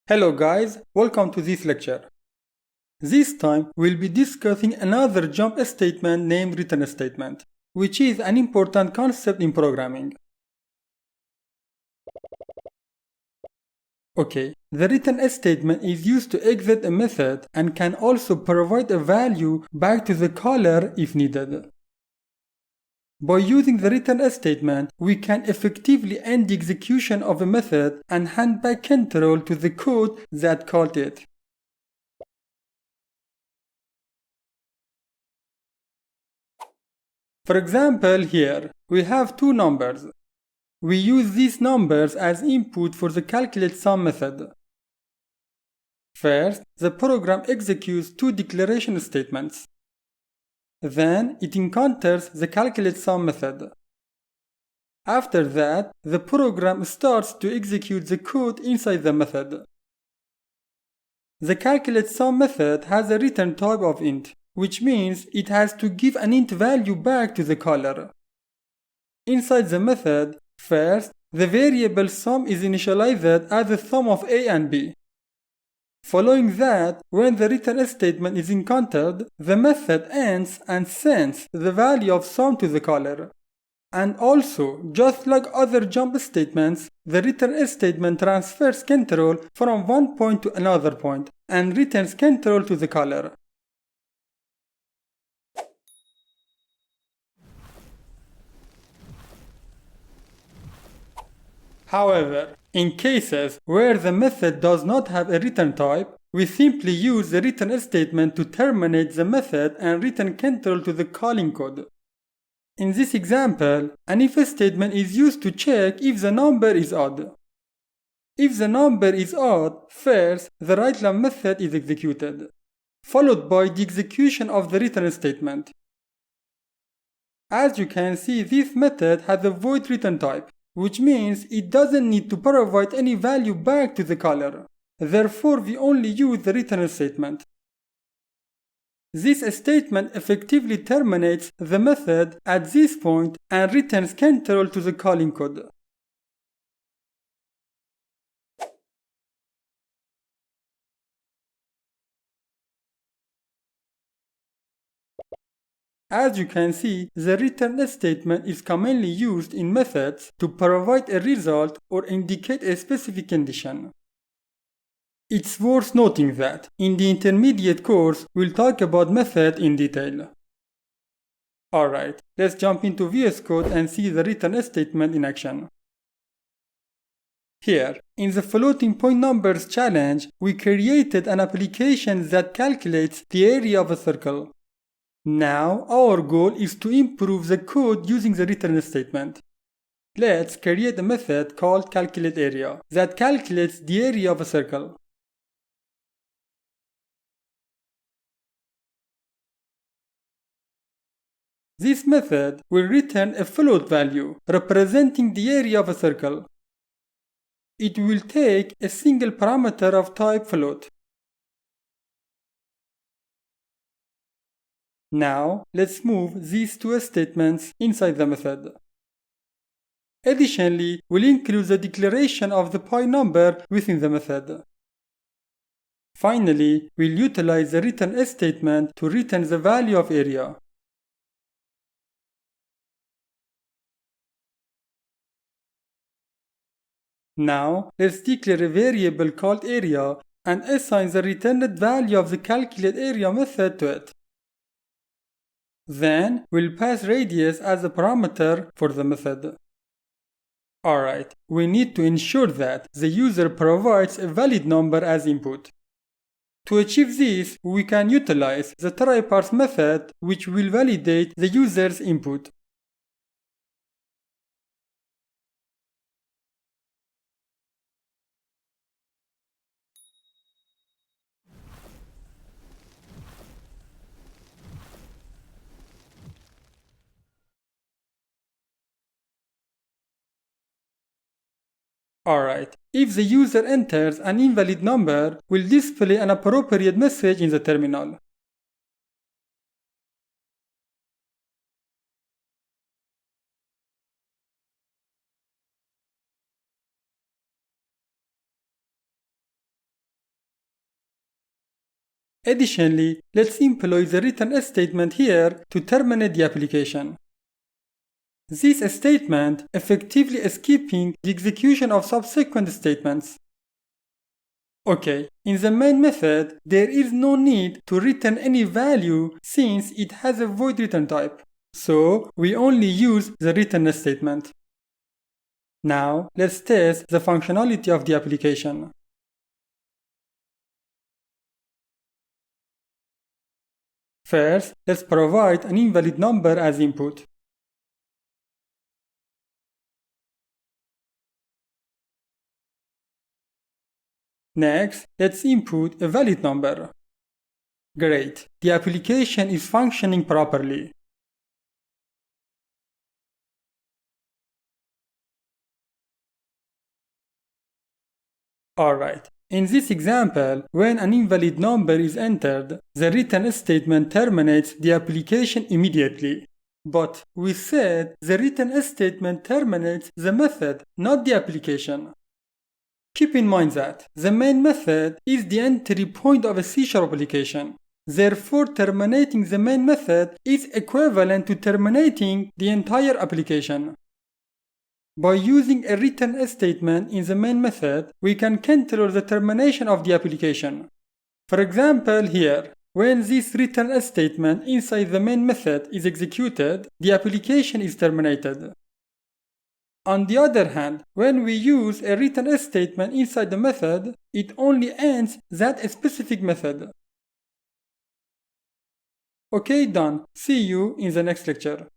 Hello guys, welcome to this lecture. This time we'll be discussing another jump statement named return statement, which is an important concept in programming. Okay, the return statement is used to exit a method and can also provide a value back to the caller if needed. By using the return statement, we can effectively end the execution of a method and hand back control to the code that called it. For example, here we have two numbers. We use these numbers as input for the calculate sum method. First, the program executes two declaration statements. Then it encounters the calculate sum method. After that, the program starts to execute the code inside the method. The calculate sum method has a return type of int, which means it has to give an int value back to the caller. Inside the method, first, the variable sum is initialized as the sum of a and b. Following that, when the return statement is encountered, the method ends and sends the value of sum to the caller. And also, just like other jump statements, the return statement transfers control from one point to another point and returns control to the caller. However, in cases where the method does not have a return type, we simply use the return statement to terminate the method and return control to the calling code. In this example, an if statement is used to check if the number is odd. If the number is odd, first the writeLine method is executed, followed by the execution of the return statement. As you can see, this method has a void return type, which means it doesn't need to provide any value back to the caller. Therefore, we only use the return statement. This statement effectively terminates the method at this point and returns control to the calling code. As you can see, the return statement is commonly used in methods to provide a result or indicate a specific condition. It's worth noting that in the intermediate course, we'll talk about method in detail. Alright, let's jump into VS Code and see the return statement in action. Here, in the floating point numbers challenge, we created an application that calculates the area of a circle. Now, our goal is to improve the code using the return statement. Let's create a method called calculateArea that calculates the area of a circle. This method will return a float value representing the area of a circle. It will take a single parameter of type float. Now, let's move these two statements inside the method. Additionally, we'll include the declaration of the pi number within the method. Finally, we'll utilize the return statement to return the value of area. Now, let's declare a variable called area and assign the returned value of the calculateArea method to it. Then, we'll pass radius as a parameter for the method. Alright, we need to ensure that the user provides a valid number as input. To achieve this, we can utilize the tryParse method, which will validate the user's input. Alright, if the user enters an invalid number, we'll display an appropriate message in the terminal. Additionally, let's employ the return statement here to terminate the application. This statement effectively escaping the execution of subsequent statements. Okay, in the main method, there is no need to return any value since it has a void return type. So, we only use the return statement. Now, let's test the functionality of the application. First, let's provide an invalid number as input. Next, let's input a valid number. Great, the application is functioning properly. Alright, in this example, when an invalid number is entered, the return statement terminates the application immediately. But we said the return statement terminates the method, not the application. Keep in mind that the main method is the entry point of a C# application. Therefore, terminating the main method is equivalent to terminating the entire application. By using a return statement in the main method, we can control the termination of the application. For example, here, when this return statement inside the main method is executed, the application is terminated. On the other hand, when we use a return statement inside the method, it only ends that specific method. Okay, done. See you in the next lecture.